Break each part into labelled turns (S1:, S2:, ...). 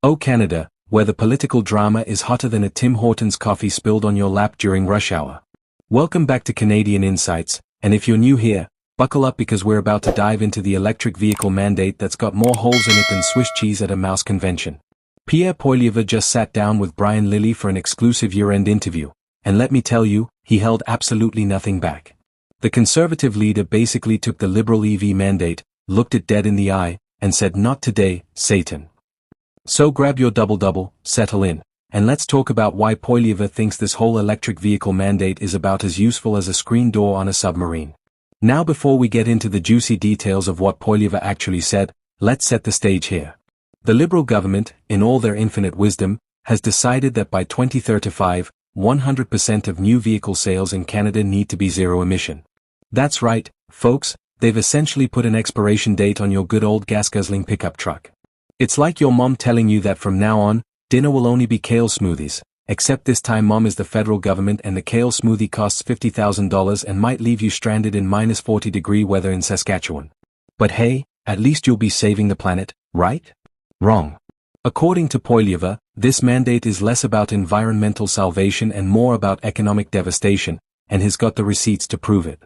S1: Oh Canada, where the political drama is hotter than a Tim Hortons coffee spilled on your lap during rush hour. Welcome back to Canadian Insights, and if you're new here, buckle up because we're about to dive into the electric vehicle mandate that's got more holes in it than Swiss cheese at a mouse convention. Pierre Poilievre just sat down with Brian Lilley for an exclusive year-end interview, and let me tell you, he held absolutely nothing back. The Conservative leader basically took the Liberal EV mandate, looked it dead in the eye, and said, "Not today, Satan." So grab your double-double, settle in, and let's talk about why Poilievre thinks this whole electric vehicle mandate is about as useful as a screen door on a submarine. Now before we get into the juicy details of what Poilievre actually said, let's set the stage here. The Liberal government, in all their infinite wisdom, has decided that by 2035, 100% of new vehicle sales in Canada need to be zero emission. That's right, folks, they've essentially put an expiration date on your good old gas-guzzling pickup truck. It's like your mom telling you that from now on, dinner will only be kale smoothies, except this time mom is the federal government and the kale smoothie costs $50,000 and might leave you stranded in minus 40-degree weather in Saskatchewan. But hey, at least you'll be saving the planet, right? Wrong. According to Poilievre, this mandate is less about environmental salvation and more about economic devastation, and he's got the receipts to prove it.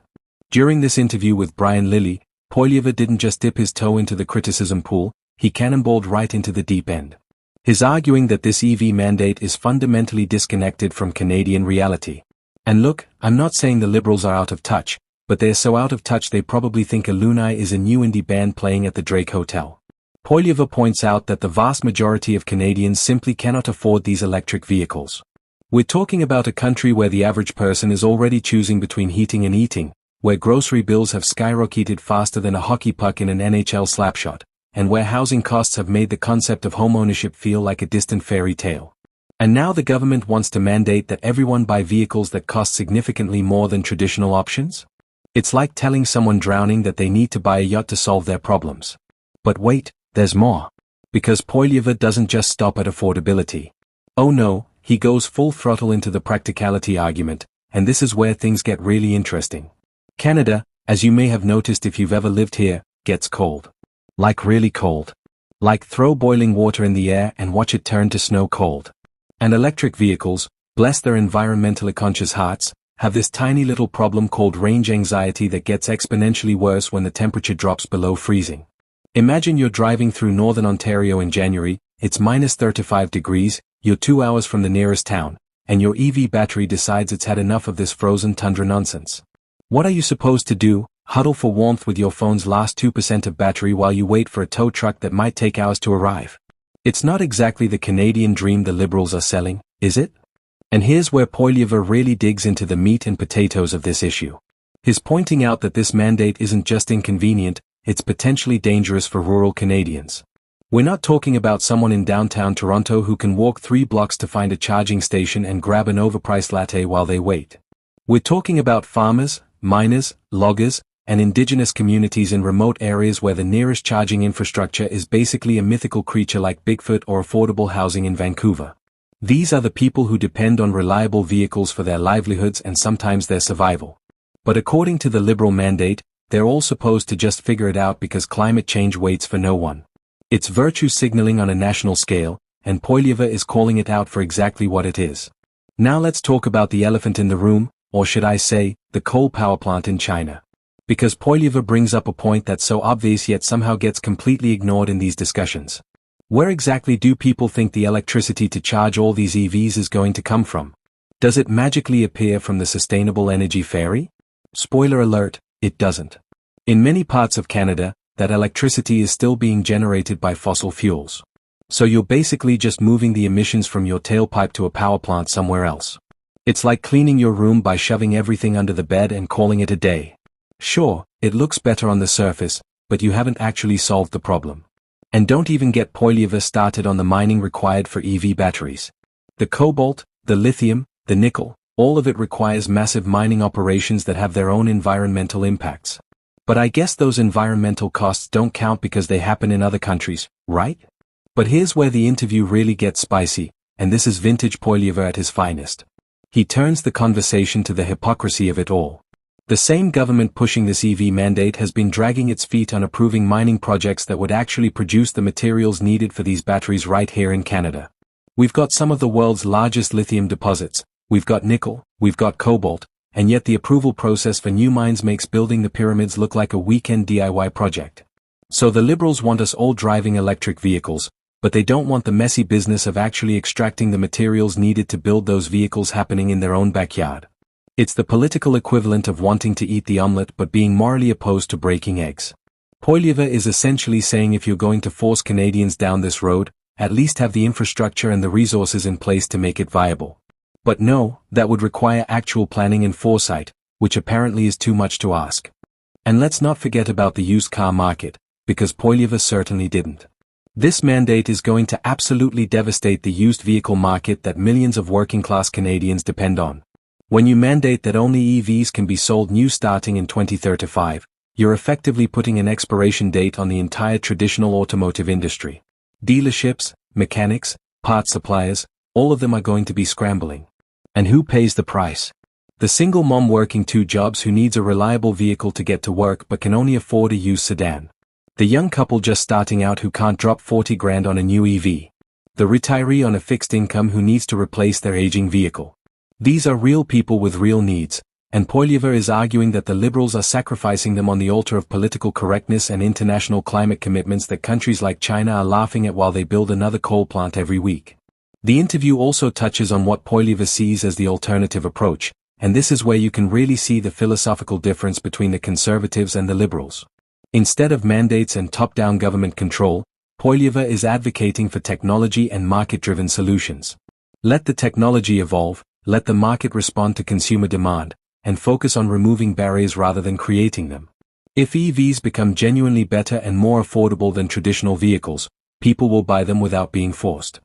S1: During this interview with Brian Lilley, Poilievre didn't just dip his toe into the criticism pool, he cannonballed right into the deep end. He's arguing that this EV mandate is fundamentally disconnected from Canadian reality. And look, I'm not saying the Liberals are out of touch, but they're so out of touch they probably think Alunai is a new indie band playing at the Drake Hotel. Poilievre points out that the vast majority of Canadians simply cannot afford these electric vehicles. We're talking about a country where the average person is already choosing between heating and eating, where grocery bills have skyrocketed faster than a hockey puck in an NHL slapshot, and where housing costs have made the concept of homeownership feel like a distant fairy tale. And now the government wants to mandate that everyone buy vehicles that cost significantly more than traditional options? It's like telling someone drowning that they need to buy a yacht to solve their problems. But wait, there's more. Because Poilievre doesn't just stop at affordability. Oh no, he goes full throttle into the practicality argument, and this is where things get really interesting. Canada, as you may have noticed if you've ever lived here, gets cold. Like really cold. Like throw boiling water in the air and watch it turn to snow cold. And electric vehicles, bless their environmentally conscious hearts, have this tiny little problem called range anxiety that gets exponentially worse when the temperature drops below freezing. Imagine you're driving through northern Ontario in January, it's minus 35 degrees, you're 2 hours from the nearest town, and your EV battery decides it's had enough of this frozen tundra nonsense. What are you supposed to do? Huddle for warmth with your phone's last 2% of battery while you wait for a tow truck that might take hours to arrive? It's not exactly the Canadian dream the Liberals are selling, is it? And here's where Poilievre really digs into the meat and potatoes of this issue. He's pointing out that this mandate isn't just inconvenient, it's potentially dangerous for rural Canadians. We're not talking about someone in downtown Toronto who can walk 3 blocks to find a charging station and grab an overpriced latte while they wait. We're talking about farmers, miners, loggers, and indigenous communities in remote areas where the nearest charging infrastructure is basically a mythical creature like Bigfoot or affordable housing in Vancouver. These are the people who depend on reliable vehicles for their livelihoods and sometimes their survival. But according to the Liberal mandate, they're all supposed to just figure it out because climate change waits for no one. It's virtue signaling on a national scale, and Poilievre is calling it out for exactly what it is. Now let's talk about the elephant in the room, or should I say, the coal power plant in China. Because Poilievre brings up a point that's so obvious yet somehow gets completely ignored in these discussions. Where exactly do people think the electricity to charge all these EVs is going to come from? Does it magically appear from the sustainable energy fairy? Spoiler alert, it doesn't. In many parts of Canada, that electricity is still being generated by fossil fuels. So you're basically just moving the emissions from your tailpipe to a power plant somewhere else. It's like cleaning your room by shoving everything under the bed and calling it a day. Sure, it looks better on the surface, but you haven't actually solved the problem. And don't even get Poilievre started on the mining required for EV batteries. The cobalt, the lithium, the nickel, all of it requires massive mining operations that have their own environmental impacts. But I guess those environmental costs don't count because they happen in other countries, right? But here's where the interview really gets spicy, and this is vintage Poilievre at his finest. He turns the conversation to the hypocrisy of it all. The same government pushing this EV mandate has been dragging its feet on approving mining projects that would actually produce the materials needed for these batteries right here in Canada. We've got some of the world's largest lithium deposits, we've got nickel, we've got cobalt, and yet the approval process for new mines makes building the pyramids look like a weekend DIY project. So the Liberals want us all driving electric vehicles, but they don't want the messy business of actually extracting the materials needed to build those vehicles happening in their own backyard. It's the political equivalent of wanting to eat the omelette but being morally opposed to breaking eggs. Poilievre is essentially saying if you're going to force Canadians down this road, at least have the infrastructure and the resources in place to make it viable. But no, that would require actual planning and foresight, which apparently is too much to ask. And let's not forget about the used car market, because Poilievre certainly didn't. This mandate is going to absolutely devastate the used vehicle market that millions of working-class Canadians depend on. When you mandate that only EVs can be sold new starting in 2035, you're effectively putting an expiration date on the entire traditional automotive industry. Dealerships, mechanics, parts suppliers, all of them are going to be scrambling. And who pays the price? The single mom working 2 jobs who needs a reliable vehicle to get to work but can only afford a used sedan. The young couple just starting out who can't drop 40 grand on a new EV. The retiree on a fixed income who needs to replace their aging vehicle. These are real people with real needs, and Poilievre is arguing that the Liberals are sacrificing them on the altar of political correctness and international climate commitments that countries like China are laughing at while they build another coal plant every week. The interview also touches on what Poilievre sees as the alternative approach, and this is where you can really see the philosophical difference between the Conservatives and the Liberals. Instead of mandates and top-down government control, Poilievre is advocating for technology and market-driven solutions. Let the technology evolve, let the market respond to consumer demand, and focus on removing barriers rather than creating them. If EVs become genuinely better and more affordable than traditional vehicles, people will buy them without being forced.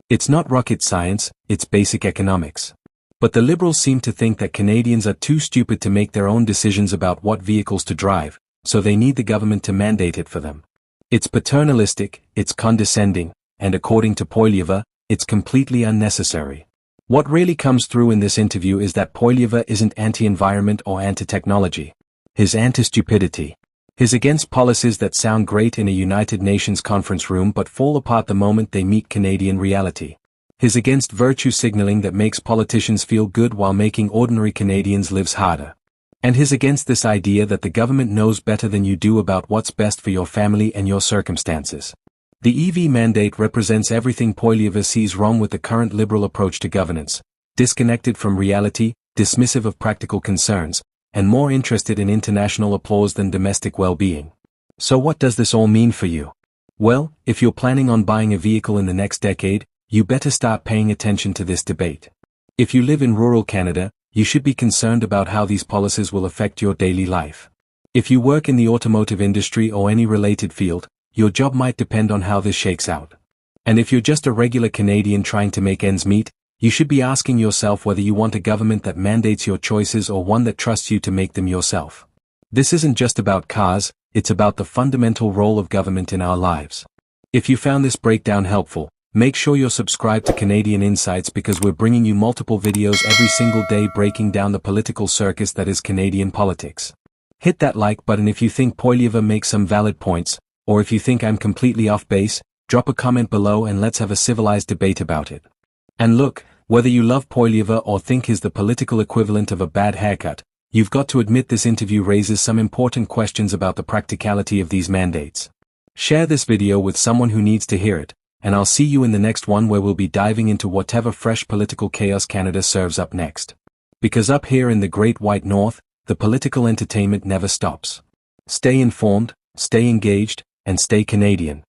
S1: It's not rocket science, it's basic economics. But the Liberals seem to think that Canadians are too stupid to make their own decisions about what vehicles to drive, so they need the government to mandate it for them. It's paternalistic, it's condescending, and according to Poilievre, it's completely unnecessary. What really comes through in this interview is that Poilievre isn't anti-environment or anti-technology. He's anti-stupidity. He's against policies that sound great in a United Nations conference room but fall apart the moment they meet Canadian reality. He's against virtue signaling that makes politicians feel good while making ordinary Canadians live harder. And he's against this idea that the government knows better than you do about what's best for your family and your circumstances. The EV mandate represents everything Poilievre sees wrong with the current Liberal approach to governance, disconnected from reality, dismissive of practical concerns, and more interested in international applause than domestic well-being. So what does this all mean for you? Well, if you're planning on buying a vehicle in the next decade, you better start paying attention to this debate. If you live in rural Canada, you should be concerned about how these policies will affect your daily life. If you work in the automotive industry or any related field, your job might depend on how this shakes out. And if you're just a regular Canadian trying to make ends meet, you should be asking yourself whether you want a government that mandates your choices or one that trusts you to make them yourself. This isn't just about cars, it's about the fundamental role of government in our lives. If you found this breakdown helpful, make sure you're subscribed to Canadian Insights because we're bringing you multiple videos every single day breaking down the political circus that is Canadian politics. Hit that like button if you think Poilievre makes some valid points, or if you think I'm completely off base, drop a comment below and let's have a civilized debate about it. And look, whether you love Poilievre or think he's the political equivalent of a bad haircut, you've got to admit this interview raises some important questions about the practicality of these mandates. Share this video with someone who needs to hear it, and I'll see you in the next one where we'll be diving into whatever fresh political chaos Canada serves up next. Because up here in the Great White North, the political entertainment never stops. Stay informed, stay engaged, and stay Canadian.